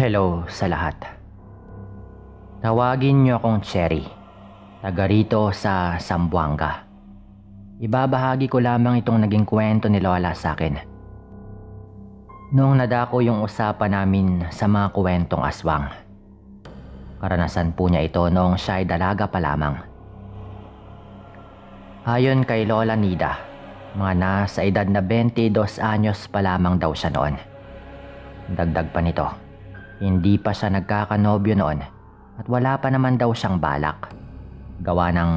Hello sa lahat. Tawagin niyo akong Cherry, taga rito sa Zamboanga. Ibabahagi ko lamang itong naging kwento ni Lola sa akin. Noong nadako yung usapan namin sa mga kwentong aswang. Karanasan po niya ito noong siya ay dalaga pa lamang. Ayon kay Lola Nida, mga nasa edad na 22 anyos pa lamang daw siya noon. Dagdag pa nito, hindi pa siya nagkakanobyo noon at wala pa naman daw siyang balak. Gawa ng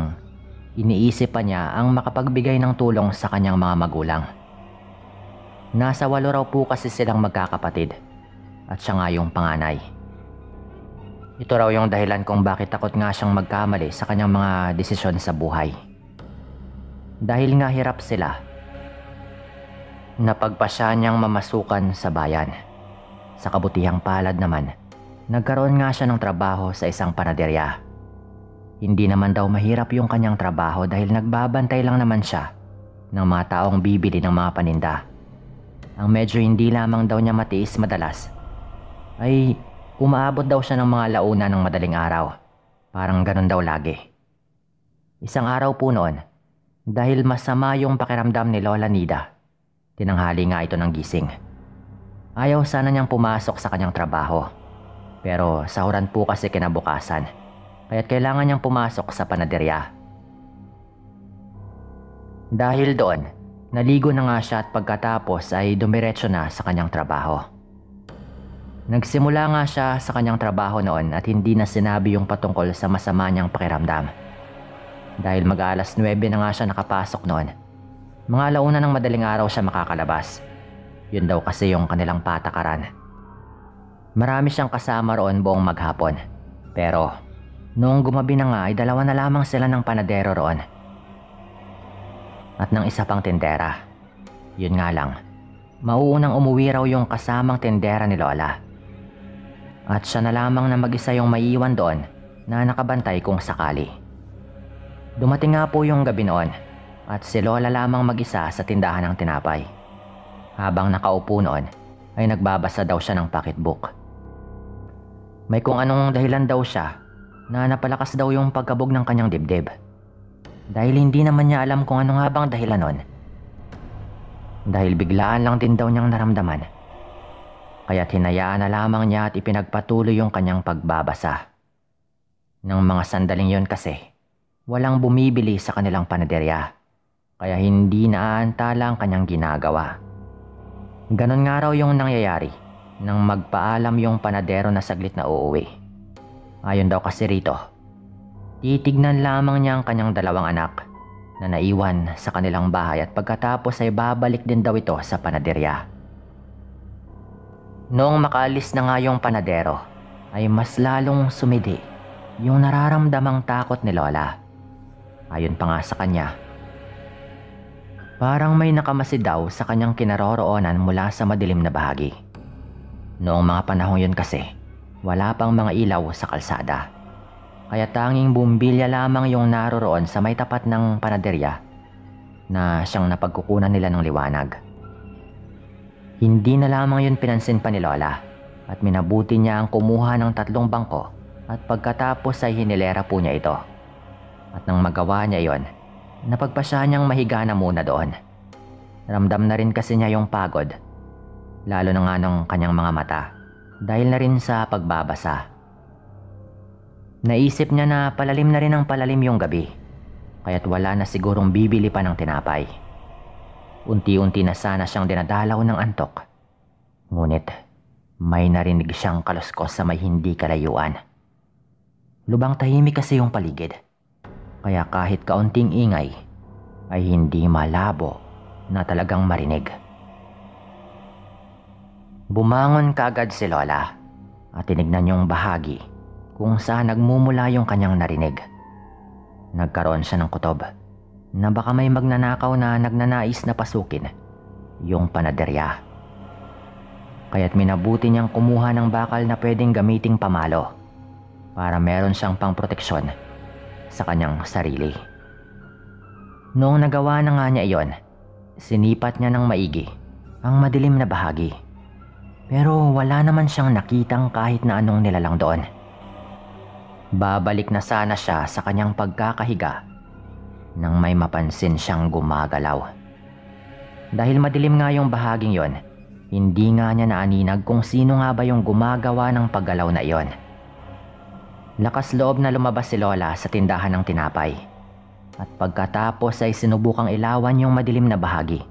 iniisip pa niya ang makapagbigay ng tulong sa kanyang mga magulang. Nasa 8 raw po kasi silang magkakapatid at siya nga yung panganay. Ito raw yung dahilan kung bakit takot nga siyang magkamali sa kanyang mga desisyon sa buhay. Dahil nga hirap sila, napagpasya niyang mamasukan sa bayan. Sa kabutihang palad naman, nagkaroon nga siya ng trabaho sa isang panaderya. Hindi naman daw mahirap yung kanyang trabaho dahil nagbabantay lang naman siya ng mga taong bibili ng mga paninda. Ang medyo hindi lamang daw niya matiis madalas ay umaabot daw siya ng mga launa ng madaling araw. Parang ganun daw lagi. Isang araw po noon, dahil masama yung pakiramdam ni Lola Nida, tinanghali nga ito ng gising. Ayaw sana niyang pumasok sa kanyang trabaho. Pero sahuran po kasi kinabukasan, kaya't kailangan niyang pumasok sa panaderya. Dahil doon, naligo na nga siya at pagkatapos ay dumiretso na sa kanyang trabaho. Nagsimula nga siya sa kanyang trabaho noon at hindi na sinabi yung patungkol sa masama niyang pakiramdam. Dahil mag-alas 9 na nga siya nakapasok noon, mga launa ng madaling araw siya makakalabas. Yun daw kasi yung kanilang patakaran. Marami siyang kasama roon buong maghapon. Pero noong gumabi na nga ay 2 na lamang sila ng panadero roon. At ng isa pang tindera. Yun nga lang, mauunang umuwi raw yung kasamang tindera ni Lola. At siya na lamang na mag-isa yung maiiwan doon na nakabantay kung sakali. Dumating nga po yung gabi noon at si Lola lamang mag-isa sa tindahan ng tinapay. Habang nakaupo noon, ay nagbabasa daw siya ng pocketbook. May kung anong dahilan daw siya na napalakas daw yung pagkabog ng kanyang dibdib. Dahil hindi naman niya alam kung ano nga bang dahilan noon. Dahil biglaan lang din daw niyang naramdaman. Kaya't hinayaan na lamang niya at ipinagpatuloy yung kanyang pagbabasa. Nang mga sandaling yon kasi, walang bumibili sa kanilang panaderya. Kaya hindi naaantala ang kanyang ginagawa. Ganon nga raw yung nangyayari nang magpaalam yung panadero na saglit na uuwi. Ayon daw kasi rito, titignan lamang niya ang kanyang 2 anak na naiwan sa kanilang bahay at pagkatapos ay babalik din daw ito sa panaderya. Noong makaalis na nga yung panadero, ay mas lalong sumidi yung nararamdamang takot ni Lola. Ayon pa nga sa kanya, parang may nakamasid daw sa kanyang kinaroroonan mula sa madilim na bahagi. Noong mga panahong yun kasi, wala pang mga ilaw sa kalsada. Kaya tanging bumbilya lamang yung naroroon sa may tapat ng panaderya na siyang napagkukunan nila ng liwanag. Hindi na lamang yun pinansin pa ni Lola at minabuti niya ang kumuha ng 3 bangko at pagkatapos ay hinilera po niya ito. At nang magawa niya yon, napagpasya niyang mahiga na muna doon. Ramdam na rin kasi niya yung pagod, lalo na nga ng kanyang mga mata, dahil na rin sa pagbabasa. Naisip niya na palalim na rin ang palalim yung gabi, kaya't wala na sigurong bibili pa ng tinapay. Unti-unti na sana siyang dinadalaw ng antok. Ngunit may narinig siyang kaluskos sa may hindi kalayuan. Lubang tahimik kasi yung paligid. Kaya kahit kaunting ingay, ay hindi malabo na talagang marinig. Bumangon kaagad si Lola at tinignan yung bahagi kung saan nagmumula yung kanyang narinig. Nagkaroon siya ng kutob na baka may magnanakaw na nagnanais na pasukin yung panaderya. Kaya't minabuti niyang kumuha ng bakal na pwedeng gamiting pamalo para meron siyang pangproteksyon sa kanyang sarili. Noong nagawa na nga niya iyon, sinipat niya ng maigi ang madilim na bahagi. Pero wala naman siyang nakitang kahit na anong nilalang doon. Babalik na sana siya sa kanyang pagkakahiga nang may mapansin siyang gumagalaw. Dahil madilim nga yung bahaging yon, hindi nga niya naaninag kung sino nga ba yung gumagawa ng paggalaw na iyon. Lakas loob na lumabas si Lola sa tindahan ng tinapay. At pagkatapos ay sinubukang ilawan yung madilim na bahagi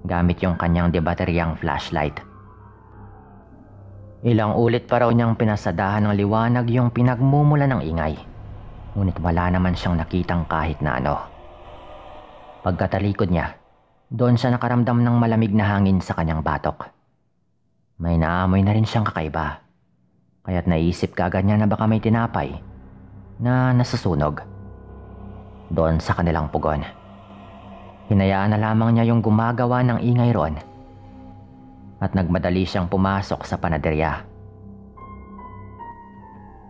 gamit yung kanyang debateryang flashlight. Ilang ulit pa raw niyang pinasadahan ng liwanag yung pinagmumula ng ingay. Ngunit wala naman siyang nakitang kahit na ano. Pagkatalikod niya, doon siya nakaramdam ng malamig na hangin sa kanyang batok. May naamoy na rin siyang kakaiba. Kaya't naisip kaagad niya na baka may tinapay na nasusunog doon sa kanilang pugon. Hinayaan na lamang niya yung gumagawa ng ingay roon at nagmadali siyang pumasok sa panaderya.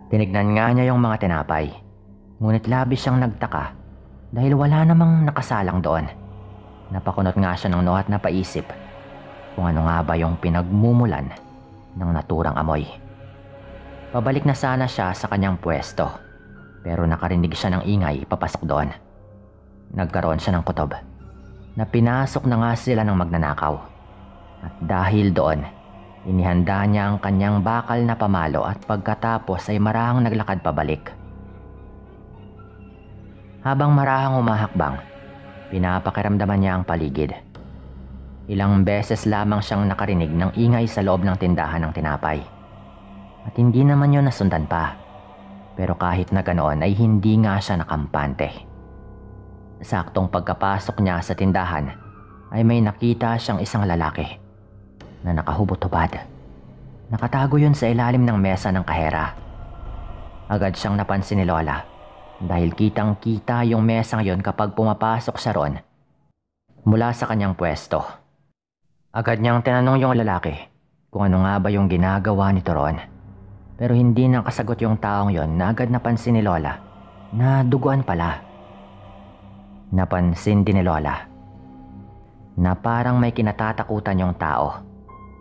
Tinignan nga niya yung mga tinapay, ngunit labis siyang nagtaka dahil wala namang nakasalang doon. Napakunot nga siya ng noo at napaisip kung ano nga ba yung pinagmumulan ng naturang amoy. Pabalik na sana siya sa kanyang pwesto, pero nakarinig siya ng ingay papasok doon. Nagkaroon siya ng kutob na pinasok na nga sila ng magnanakaw. At dahil doon, inihanda niya ang kanyang bakal na pamalo at pagkatapos ay marahang naglakad pabalik. Habang marahang humahakbang, pinapakiramdaman niya ang paligid. Ilang beses lamang siyang nakarinig ng ingay sa loob ng tindahan ng tinapay. At hindi naman yun nasundan pa. Pero kahit na ganoon ay hindi nga siya nakampante. Saktong pagkapasok niya sa tindahan ay may nakita siyang isang lalaki na nakahubot-hubad. Nakatago yun sa ilalim ng mesa ng kahera. Agad siyang napansin ni Lola dahil kitang-kita yung mesang yon kapag pumapasok siya ron mula sa kanyang pwesto. Agad niyang tinanong yung lalaki kung ano nga ba yung ginagawa nito ron. Pero hindi nakasagot yung taong yon na agad napansin ni Lola na duguan pala. Napansin din ni Lola na parang may kinatatakutan yung tao.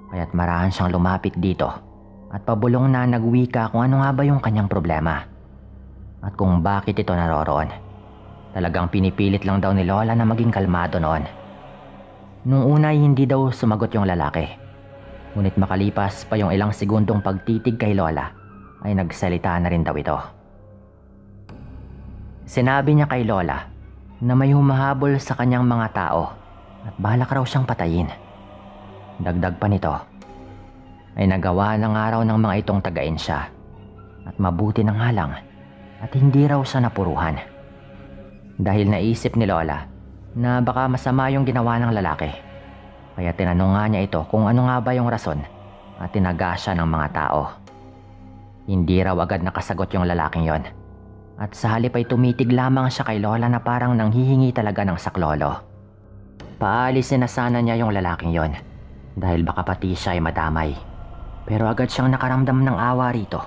Kaya't marahan siyang lumapit dito at pabulong na nagwika kung ano nga ba yung kanyang problema at kung bakit ito naroroon. Talagang pinipilit lang daw ni Lola na maging kalmado noon. Nung una ay hindi daw sumagot yung lalaki. Ngunit makalipas pa yung ilang segundong pagtitig kay Lola ay nagsalita na rin daw ito. Sinabi niya kay Lola na may humahabol sa kanyang mga tao at balak raw siyang patayin. Dagdag pa nito ay nagawa ng araw ng mga itong tagain siya at mabuti na nga lang at hindi raw siya napuruhan. Dahil naisip ni Lola na baka masama yung ginawa ng lalaki, kaya tinanong nga niya ito kung ano nga ba yung rason at tinaga siya ng mga tao. Hindi raw agad nakasagot yung lalaking yon at sa halip ay tumitig lamang siya kay Lola na parang nanghihingi talaga ng saklolo. Paalisin na sana niya yung lalaking yon dahil baka pati siya ay madamay. Pero agad siyang nakaramdam ng awa rito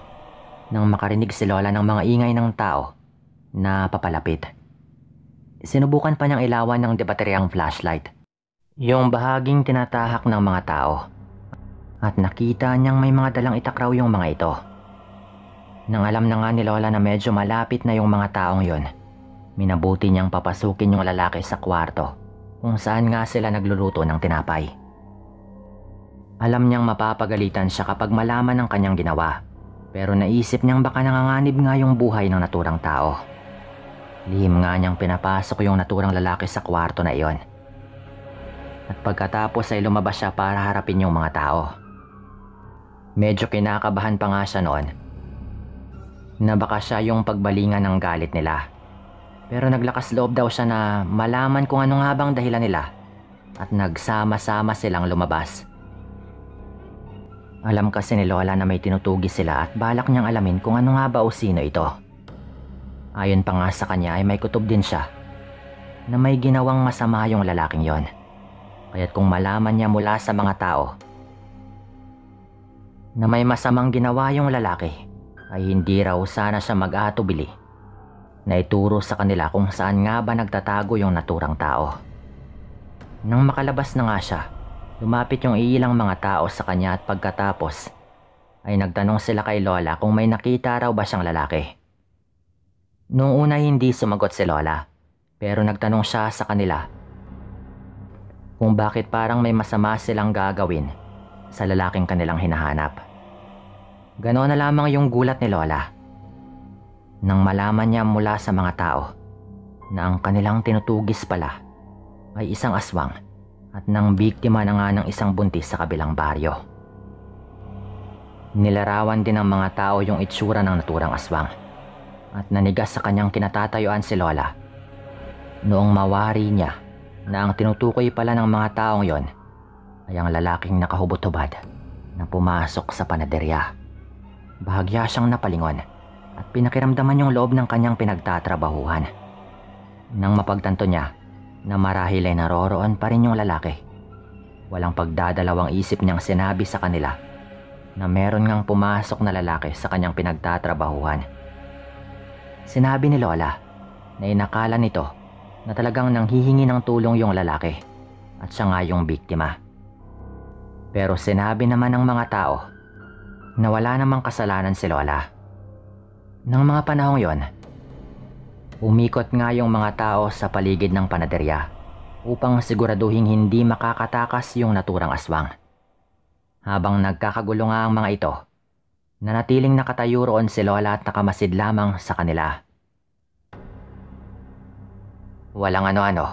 nang makarinig si Lola ng mga ingay ng tao na papalapit. Sinubukan pa niyang ilawan ng debateryang flashlight yung bahaging tinatahak ng mga tao at nakita niyang may mga dalang itak raw yung mga ito. Nang alam na nga ni Lola na medyo malapit na yung mga taong yon, minabuti niyang papasukin yung lalaki sa kwarto kung saan nga sila nagluluto ng tinapay. Alam niyang mapapagalitan siya kapag malaman ng kanyang ginawa, pero naisip niyang baka nanganganib nga yung buhay ng naturang tao. Lihim nga niyang pinapasok yung naturang lalaki sa kwarto na iyon. At pagkatapos ay lumabas siya para harapin yung mga tao. Medyo kinakabahan pa nga siya noon na baka siya yung pagbalingan ng galit nila. Pero naglakas loob daw siya na malaman kung ano nga bang dahilan nila at nagsama-sama silang lumabas. Alam kasi ni Lola na may tinutugi sila at balak niyang alamin kung ano nga ba o sino ito. Ayon pa nga sa kanya ay may kutob din siya na may ginawang masama yung lalaking yon. Kaya't kung malaman niya mula sa mga tao na may masamang ginawa yung lalaki, ay hindi raw sana siya mag-aatubili na ituro sa kanila kung saan nga ba nagtatago yung naturang tao. Nang makalabas na nga siya, Lumapit yung ilang mga tao sa kanya at pagkatapos ay nagtanong sila kay Lola kung may nakita raw ba siyang lalaki. Noong una hindi sumagot si Lola, pero nagtanong siya sa kanila kung bakit parang may masama silang gagawin sa lalaking kanilang hinahanap. Ganoon na lamang yung gulat ni Lola nang malaman niya mula sa mga tao na ang kanilang tinutugis pala ay isang aswang at nang biktima na nga ng isang buntis sa kabilang baryo. Nilarawan din ng mga tao yung itsura ng naturang aswang at nanigas sa kanyang kinatatayuan si Lola noong mawari niya na ang tinutukoy pala ng mga taong yon ay ang lalaking nakahubot-hubad na pumasok sa panaderya. Bahagya siyang napalingon at pinakiramdaman yung loob ng kanyang pinagtatrabahuhan. Nang mapagtanto niya na marahil ay naroroon pa rin yung lalaki, walang pagdadalawang isip niyang sinabi sa kanila na meron ngang pumasok na lalaki sa kanyang pinagtatrabahuhan. Sinabi ni Lola na inakala nito na talagang nanghihingi ng tulong yung lalaki at siya nga yung biktima. Pero sinabi naman ng mga tao na wala namang kasalanan si Lola. Nang mga panahong yon, umikot nga yung mga tao sa paligid ng panaderya upang siguraduhin hindi makakatakas yung naturang aswang. Habang nagkakagulo nga ang mga ito, nanatiling nakatayo roon si Lola at nakamasid lamang sa kanila. Walang ano-ano,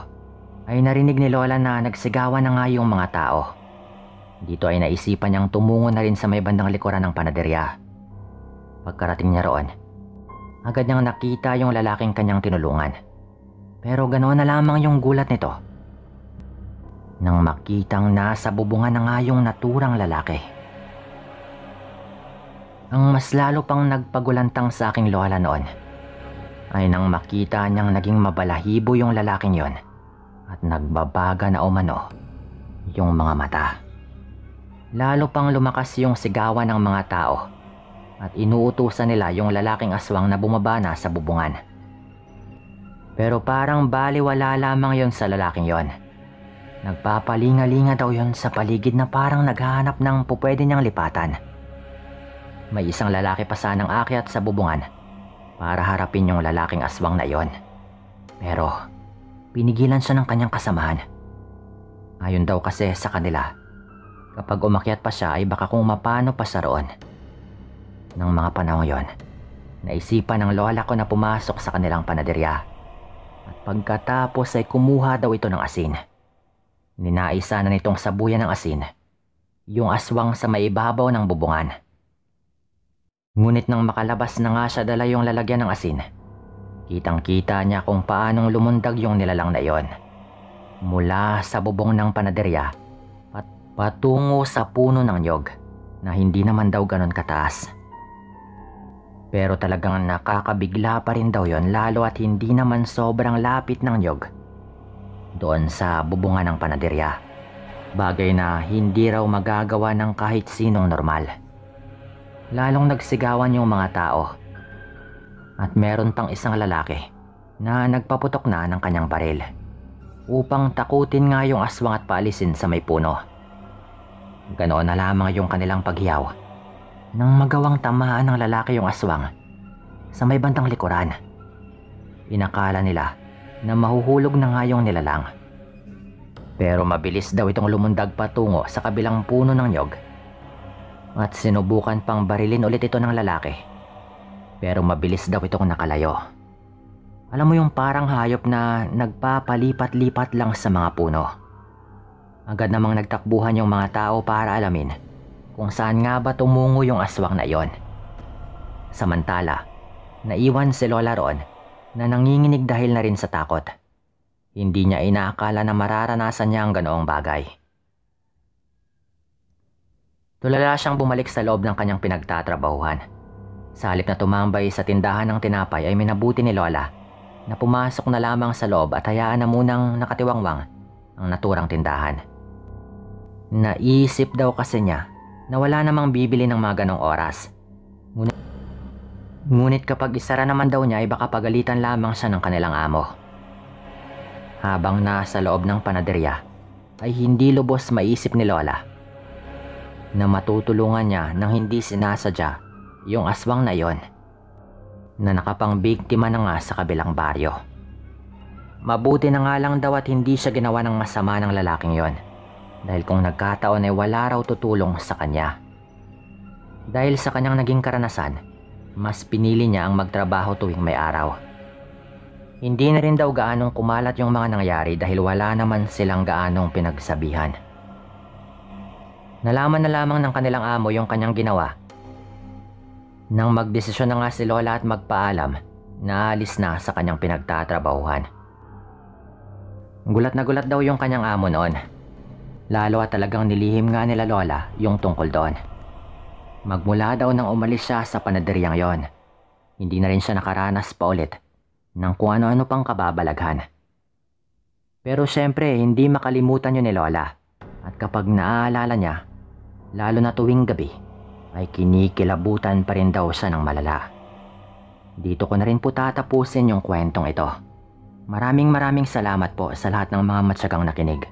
ay narinig ni Lola na nagsigawan na nga yung mga tao. Dito ay naisipan niyang tumungo na rin sa may bandang likuran ng panaderya. Pagkarating niya roon, agad niyang nakita yung lalaking kanyang tinulungan. Pero ganoon na lamang yung gulat nito nang makitang nasa bubungan na nga yung naturang lalaki. Ang mas lalo pang nagpagulantang sa aking Lola noon ay nang makita niyang naging mabalahibo yung lalaking yon at nagbabaga na umano yung mga mata. Lalo pang lumakas yung sigawan ng mga tao at inuutusan nila yung lalaking aswang na bumaba na sa bubungan. Pero parang baliwala lamang yon sa lalaking yon. Nagpapalinga-linga daw yon sa paligid na parang naghahanap ng pupwede niyang lipatan. May isang lalaki pa sanang aakyat sa bubungan para harapin yung lalaking aswang na yon. Pero pinigilan siya ng kanyang kasamahan. Ayon daw kasi sa kanila, kapag umakyat pa siya ay baka kung mapano pa siya roon. Nang mga panahon yon, naisipan ng Lola ko na pumasok sa kanilang panaderya at pagkatapos ay kumuha daw ito ng asin. Ninaisa na nitong sabuyan ng asin yung aswang sa maibabaw ng bubungan. Ngunit nang makalabas na nga siya dala yung lalagyan ng asin, kitang-kita niya kung paanong lumundag yung nilalang na iyon mula sa bubong ng panaderya patungo sa puno ng nyog na hindi naman daw ganon kataas. Pero talagang nakakabigla pa rin daw yon, lalo at hindi naman sobrang lapit ng nyog doon sa bubungan ng panaderya. Bagay na hindi raw magagawa ng kahit sinong normal. Lalong nagsigawan yung mga tao at meron pang isang lalaki na nagpaputok na ng kanyang baril upang takutin nga yung aswang at paalisin sa may puno. Ganoon na lamang yung kanilang paghiyaw nang magawang tamaan ng lalaki yung aswang sa may bandang likuran. Inakala nila na mahuhulog na nga yung nilalang. Pero mabilis daw itong lumundag patungo sa kabilang puno ng nyog at sinubukan pang barilin ulit ito ng lalaki. Pero mabilis daw itong nakalayo. Alam mo yung parang hayop na nagpapalipat-lipat lang sa mga puno. Agad namang nagtakbuhan yung mga tao para alamin kung saan nga ba tumungo yung aswang na iyon. Samantala, naiwan si Lola roon na nanginginig dahil na rin sa takot. Hindi niya inaakala na mararanasan niya ang ganoong bagay. Tulala siyang bumalik sa loob ng kanyang pinagtatrabahuhan. Sa halip na tumambay sa tindahan ng tinapay ay minabuti ni Lola na pumasok na lamang sa loob at hayaan na munang nakatiwangwang ang naturang tindahan. Naisip daw kasi niya na wala namang bibili ng mga ganong oras. Ngunit kapag isara naman daw niya ay baka pagalitan lamang siya ng kanilang amo. Habang nasa loob ng panaderya, ay hindi lubos maisip ni Lola na matutulungan niya nang hindi sinasadya yung aswang na yon na nakapangbiktima na nga sa kabilang baryo. Mabuti na nga lang daw at hindi siya ginawa ng masama ng lalaking yon, dahil kung nagkataon ay wala raw tutulong sa kanya. Dahil sa kanyang naging karanasan, mas pinili niya ang magtrabaho tuwing may araw. Hindi na rin daw gaanong kumalat yung mga nangyari dahil wala naman silang gaanong pinagsabihan. Nalaman na lamang ng kanilang amo yung kanyang ginawa nang magdesisyon na nga si Lola at magpaalam na alis na sa kanyang pinagtatrabahuhan. Gulat na gulat daw yung kanyang amo noon, lalo at talagang nilihim nga nila Lola yung tungkol doon. Magmula daw nang umalis siya sa panaderyang yon, hindi na rin siya nakaranas pa ulit ng kung ano-ano pang kababalaghan. Pero syempre, hindi makalimutan yun ni Lola, at kapag naaalala niya, lalo na tuwing gabi, ay kinikilabutan pa rin daw siya ng malala. Dito ko na rin po tatapusin yung kwentong ito. Maraming salamat po sa lahat ng mga matyagang nakinig.